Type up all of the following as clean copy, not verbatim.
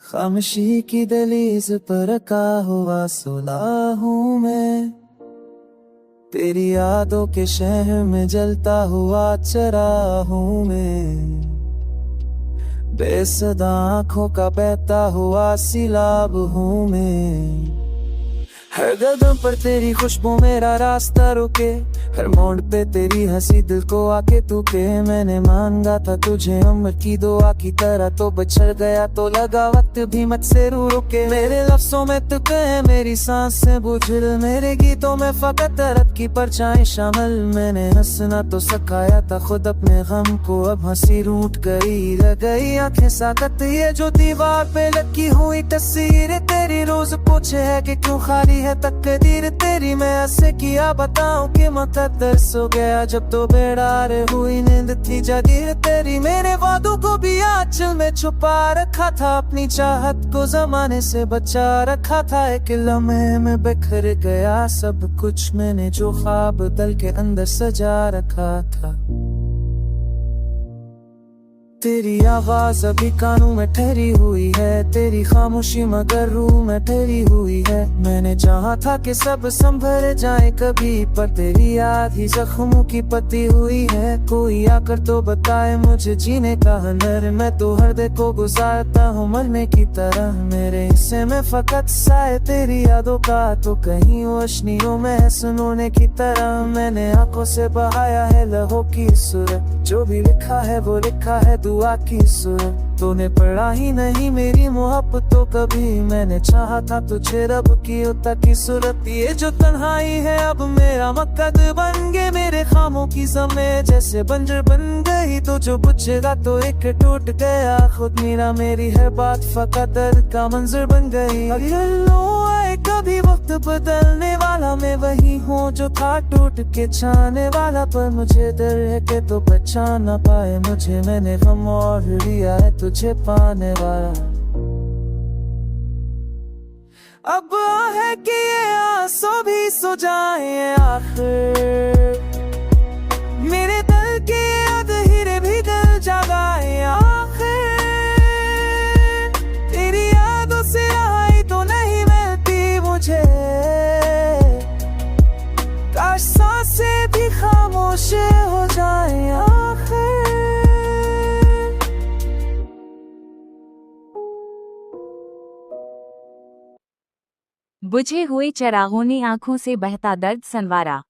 खामोशी की दहलीज पर रखा हुआ सुला हूँ मैं, तेरी यादों के शहर में जलता हुआ चरा हूँ मैं। बेसदा आँखों का बहता हुआ सिलाब हूँ मैं। हर कदम पर तेरी खुशबू मेरा रास्ता रुके, हर मोड़ पे तेरी हंसी दिल को आके तूके। मैंने मांगा था तुझे उम्र की दुआ की तरह, तो बछड़ गया तो लगा वक्त भी मत से रू रुके। मेरे लफ्जों में तुक है, मेरी सांस से बुझल, मेरे गीतों में फकत दर्द की परछाई शामिल। मैंने हंसना तो सिखाया था खुद अपने गम को, अब हंसी रूठ गई रह गई आंखें साकत। ये जो दीवार पे लगी हुई तस्वीर तेरी रोज पूछे है कि क्यों खाली है तकदीर तेरी। मैं ऐसे किया बताऊं कि मुकद्दर सो गया जब तो बेड़ारे हुई नींद थी जागीर तेरी। मेरे वादों को भी आंचल में छुपा रखा था, अपनी चाहत को जमाने से बचा रखा था। एक लम्हे में बिखर गया सब कुछ मैंने जो ख्वाब दिल के अंदर सजा रखा था। तेरी आवाज अभी कानों में ठहरी हुई है, तेरी खामोशी मगर रूह में ठहरी हुई है। मैंने चाहा था कि सब संभल जाए कभी, पर तेरी याद ही जख्मों की पती हुई है। कोई आकर तो बताए मुझे जीने का हुनर, मैं तो हर दे को गुजारता हूँ मरने की तरह। मेरे हिस्से में फकत साए तेरी यादों का, तो कहीं रोशनियों में है सुनोने की तरह। मैंने आंखों से बहाया है लहू की सूरत, जो भी लिखा है वो लिखा है दुआ की सूरत। तूने पढ़ा ही नहीं मेरी मोहब्बतों कभी, मैंने चाहा था तुझे रब की उता की सूरत। ये जो तन्हाई है अब मेरा मकसद बन गए, मेरे खामों की समय जैसे बंजर बन गई। तो जो पूछेगा तो एक टूट गया खुद मेरा, मेरी हर बात फकत दर्द का मंजर बन गई। अगर लो आए कभी वक्त बदलने वाला, मैं वही हूँ जो था टूट के छाने वाला। पर मुझे डर है कि तो पहचान ना पाए मुझे, मैंने गम और लिया है तुझे पाने वाला। अब है कि ये आंसू भी सो जाए आखिर, मेरे दिल के अधहीरे भी दिल जगाए आखिर। तेरी यादों से आई तो नहीं मिलती मुझे, काश सांसें भी खामोश हो जाए आखिर। बुझे हुए चरागों ने आंखों से बहता दर्द संवारा,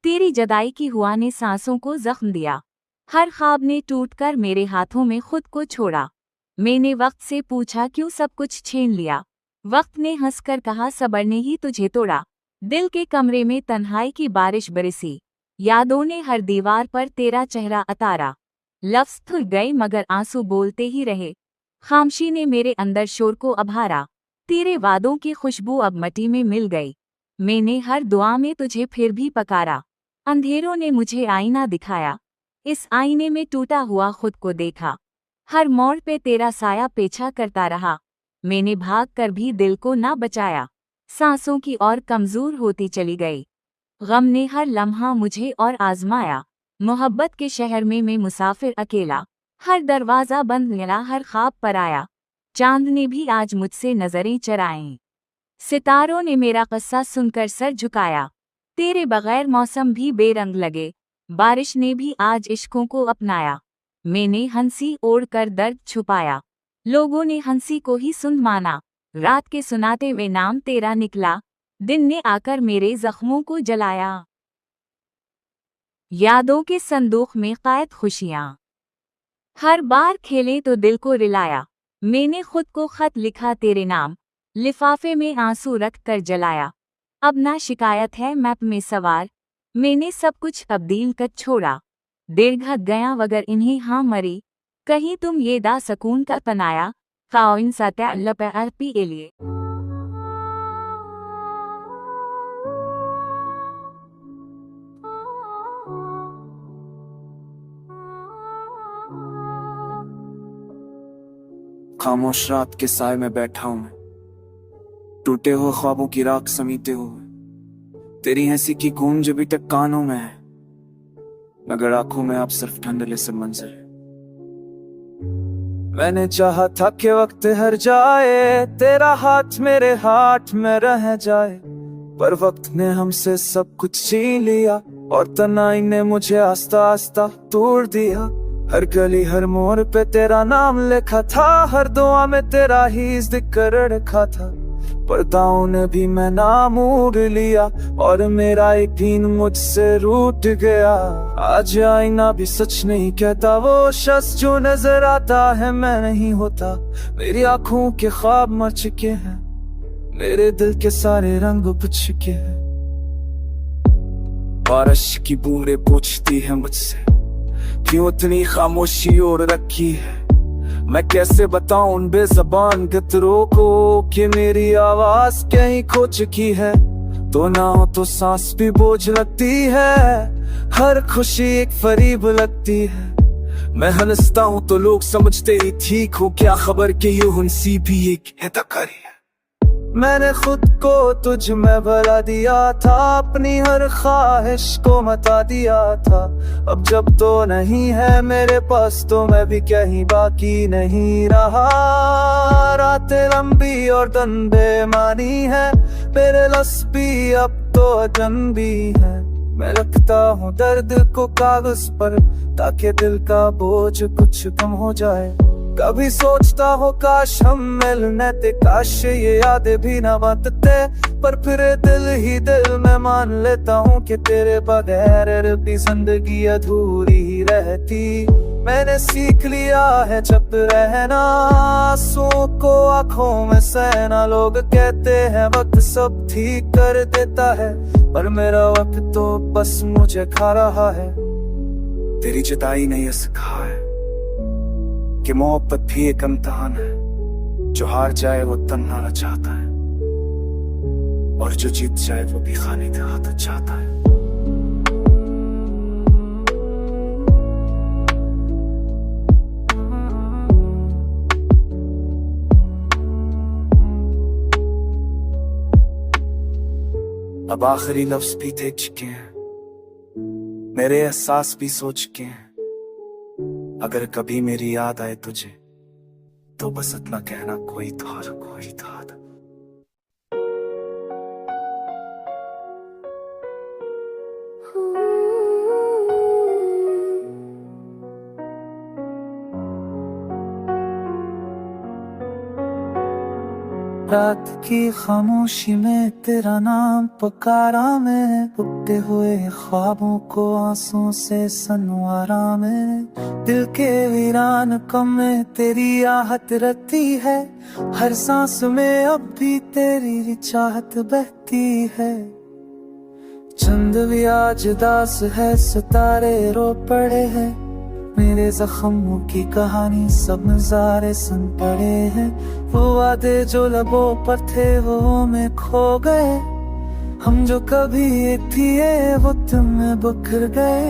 तेरी जदाई की हुआ ने सांसों को जख्म दिया। हर ख्वाब ने टूटकर मेरे हाथों में खुद को छोड़ा। मैंने वक्त से पूछा क्यों सब कुछ छीन लिया, वक्त ने हंसकर कहा सब्र ने ही तुझे तोड़ा। दिल के कमरे में तन्हाई की बारिश बरसी, यादों ने हर दीवार पर तेरा चेहरा अतारा। लफ्ज थक गए मगर आंसू बोलते ही रहे, खामोशी ने मेरे अंदर शोर को अभारा। तेरे वादों की खुशबू अब मिट्टी में मिल गई, मैंने हर दुआ में तुझे फिर भी पकारा। अंधेरों ने मुझे आईना दिखाया, इस आईने में टूटा हुआ खुद को देखा। हर मोड़ पे तेरा साया पीछा करता रहा, मैंने भाग कर भी दिल को ना बचाया। सांसों की और कमजोर होती चली गई, गम ने हर लम्हा मुझे और आजमाया। मोहब्बत के शहर में मैं मुसाफिर अकेला, हर दरवाजा बंद मिला हर ख्वाब पर आया। चांद ने भी आज मुझसे नजरें चराईं, सितारों ने मेरा किस्सा सुनकर सर झुकाया। तेरे बगैर मौसम भी बेरंग लगे, बारिश ने भी आज इश्कों को अपनाया। मैंने हंसी ओढ़ कर दर्द छुपाया, लोगों ने हंसी को ही सुन माना। रात के सुनाते हुए नाम तेरा निकला, दिन ने आकर मेरे जख्मों को जलाया। यादों के संदूक में कैद खुशियां, हर बार खेले तो दिल को रिलाया। मैंने खुद को खत लिखा तेरे नाम, लिफाफे में आंसू रख कर जलाया। अब ना शिकायत है मैप में सवार, मैंने सब कुछ तब्दील कर छोड़ा। दीर्घ गया वगर इन्हीं हाँ मरी, कहीं तुम ये दा सकून का पनाया। काउन सत्या लपी के लिए खामोश रात के साए में बैठा हूं मैं, टूटे हुए ख्वाबों की राख समीटे हुए। तेरी हंसी की गूंज अभी तक कानों में है, मगर आंखों में आप सिर्फ धुंधले से मंजर है। मैंने चाहा था कि वक्त हर जाए, तेरा हाथ मेरे हाथ में रह जाए, पर वक्त ने हमसे सब कुछ छीन लिया और तन्हाई ने मुझे आस्ता आस्ता तोड़ दिया। हर गली हर मोड़ पे तेरा नाम लिखा था, हर दुआ में तेरा ही जिक्र रखा था, पर दांव ने भी मैं नाम मोड़ लिया और मेरा यकीन मुझसे रूठ गया। आज आईना भी सच नहीं कहता, वो शख्स जो नजर आता है मैं नहीं होता। मेरी आंखों के ख्वाब मर चुके हैं, मेरे दिल के सारे रंग उब चुके हैं। बारिश की बूंदें पूछती है मुझसे, क्यों इतनी खामोशी और रखी है। मैं कैसे बताऊं उन बेज़बान गतरों को कि मेरी आवाज कहीं खो चुकी है। तो ना हो तो सांस भी बोझ लगती है, हर खुशी एक फरीब लगती है। मैं हंसता हूं तो लोग समझते ही ठीक हो, क्या खबर कि यूं हंसी भी एक हितकारी है। मैंने खुद को तुझ में भला दिया था, अपनी हर ख्वाहिश को मता दिया था। अब जब तो नहीं है मेरे पास तो मैं भी कहीं बाकी नहीं रहा। रातें लंबी और दिन बेमानी है, मेरे लफ्ज़ भी अब तो अजनबी है। मैं रखता हूँ दर्द को कागज पर ताकि दिल का बोझ कुछ कम हो जाए। कभी सोचता हो काश हम मिलने थे, काश ये यादें भी ना बदते, पर फिर दिल ही दिल में मान लेता हूँ कि तेरे बगैर भी जिंदगी अधूरी ही रहती। मैंने सीख लिया है जब रहना, आंसुओं को आंखों में सहना। लोग कहते हैं वक्त सब ठीक कर देता है, पर मेरा वक्त तो बस मुझे खा रहा है। तेरी जुदाई ने ये सिखाया है कि मोहब्बत भी एक इम्तिहान है, जो हार जाए वो तन्हा न चाहता है, और जो जीत जाए वो भी खाने का हाथ चाहता है। अब आखिरी लफ्ज भी दे चुके हैं, मेरे एहसास भी सो चुके हैं। अगर कभी मेरी याद आए तुझे तो बस इतना कहना, कोई था कोई था। रात की खामोशी में तेरा नाम पुकारा मैं, उगते हुए ख्वाबों को आंसुओं से संवारा मैं। दिल के वीरान कम में तेरी आहट रहती है, हर सांस में अब भी तेरी चाहत बहती है। चंद भी आज दास है, सितारे रो पड़े हैं, मेरे जख्मों की कहानी सब नजारे सुन पड़े हैं। वो वादे जो लबों पर थे वो में खो गए, हम जो कभी एक थे वो तुम में बिखर गए।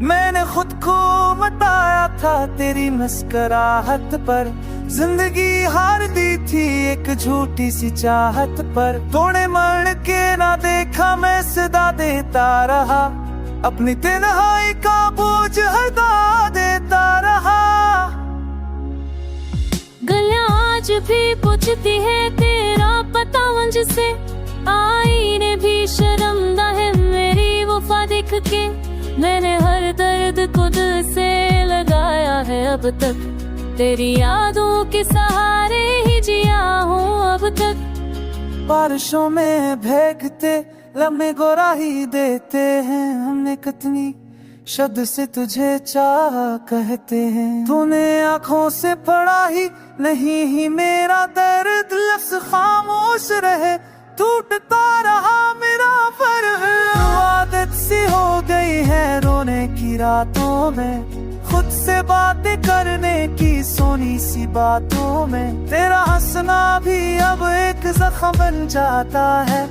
मैंने खुद को मताया था तेरी मुस्कुराहट पर, जिंदगी हार दी थी एक झूठी सी चाहत पर। तूने मर के ना देखा मैं सदा देता रहा, अपनी तन्हाई का बोझ हटा देता रहा। गलियां आज भी पूछती है तेरा पता मुझसे, आईने भी शर्मदा है मेरी वफा देख के। मैंने हर दर्द को दिल से लगाया है अब तक, तेरी यादों के सहारे ही जिया हूँ अब तक। बारिशों में भीगते लम्हे गोराही देते हैं, हमने कितनी शब्द से तुझे चाह कहते हैं। तूने आंखों से पढ़ा ही नहीं ही मेरा दर्द, लफ्ज़ खामोश रहे टूटता रहा मेरा फर्ज। आदत सी हो गई है रोने की रातों में, खुद से बातें करने की सोनी सी बातों में। तेरा हंसना भी अब एक जख्म बन जाता है,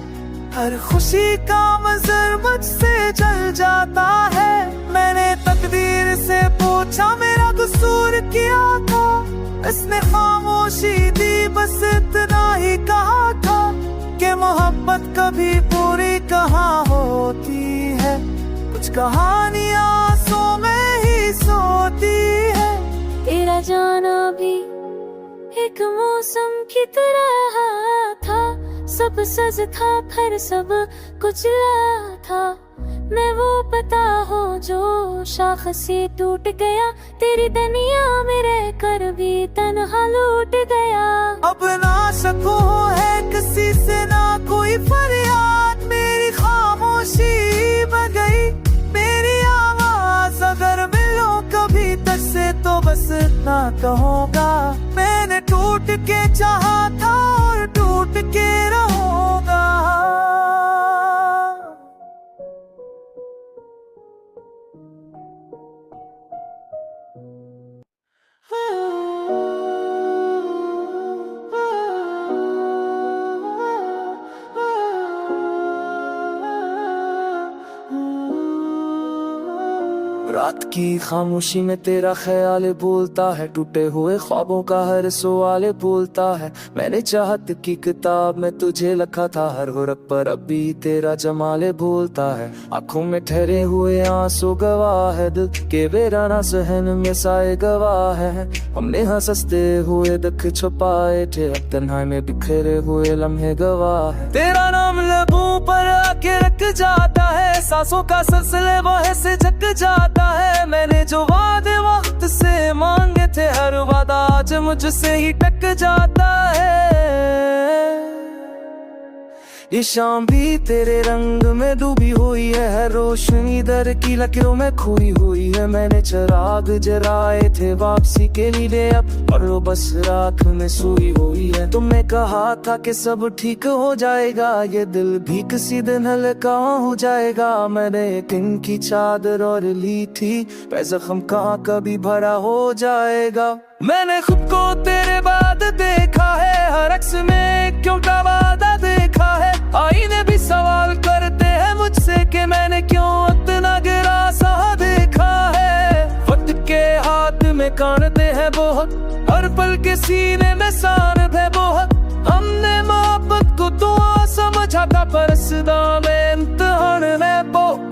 हर खुशी का मंजर मुझसे जल जाता है। मैंने तकदीर से पूछा मेरा कसूर क्या था, इसने खामोशी दी बस इतना ही कहा था कि मोहब्बत कभी पूरी कहाँ होती है, कुछ कहानियां आंसू में ही सोती है। भी एक मौसम की तरह था। सब सज था फिर सब कुछ ला था। मैं वो पता हो जो शाख से टूट गया, तेरी दुनिया में रह कर भी तन्हा लूट गया। अब ना सकूं है किसी से ना कोई फरियाद, मेरी खामोशी बन गई मेरी आवाज। अगर मिलो कभी तक से तो बस इतना कहूँगा, मैंने टूट के चाहा था और टूट के रहूँगा। रात की खामोशी में तेरा ख्याल बोलता है, टूटे हुए ख्वाबों का हर सवाल बोलता है। मैंने चाहत की किताब में तुझे लिखा था, हर हुरक पर अभी तेरा जमाल बोलता है। आंखों में ठहरे हुए आंसू गवाह है, दिल के बेराना सहन में साए गवाह है। हमने हंसते हुए दुख छुपाए थे, अब तन्हाई में बिखरे हुए लम्हे गवाह है। तेरा नाम लबों पर आके रख जाता है, सांसों का सिलसिले वह से झक जाता है। मैंने जो वादे वक्त से मांगे थे, हर वादा आज मुझसे ही टक जाता है। ये शाम भी तेरे रंग में डूबी हुई है, रोशनी दर की लकीरों में खोई हुई है। मैंने चिराग जलाए थे वापसी के लिए अब, और वो बस रात में सोई हुई है। तुमने कहा था कि सब ठीक हो जाएगा, ये दिल भी किसी दिन हल्का हो जाएगा। मैंने एक की चादर और ली थी, पे जख्म कहाँ कभी भरा हो जाएगा। मैंने खुद को तेरे बाद देखा है, हर अक्स में क्यों का वादा देखा है। आईने भी सवाल करते हैं मुझसे कि मैंने क्यों इतना गिरा सा देखा है। वक्त के हाथ में कानते हैं बहुत, हर पल के सीने में सांद है बहुत। हमने मोहब्बत को दुआ समझा था, पर सदा में इम्तिहान में बहुत।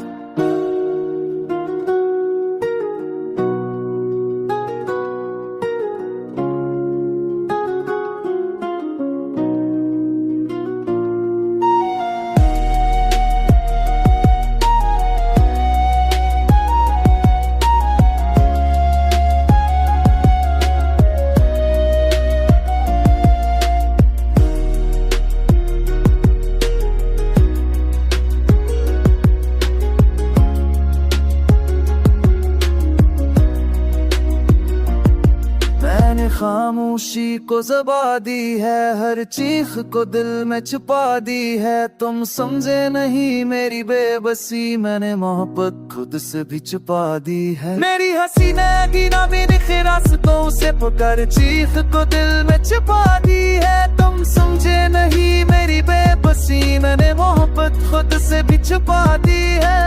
खामोशी को ज़बा दी है, हर चीख को दिल में छुपा दी है। तुम समझे नहीं मेरी बेबसी, मैंने मोहब्बत खुद से भी छुपा दी है। मेरी हंसी ने दीना मेरी रास्तों से पुकार, चीख को दिल में छुपा दी है। तुम समझे नहीं मेरी बेबसी, मैंने मोहब्बत खुद से भी छुपा दी है।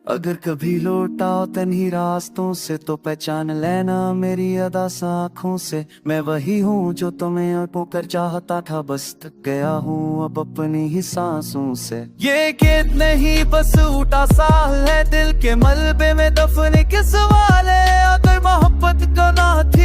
अगर कभी लौटाओ तन्ही रास्तों से, तो पहचान लेना मेरी अदा आँखों से। मैं वही हूँ जो तुम्हें आंखों कर चाहता था, बस थक गया हूँ अब अपनी ही सांसों से। ये गीत नहीं बस उठा साल है, दिल के मलबे में दफन के सवाल है। अगर मोहब्बत का ना थी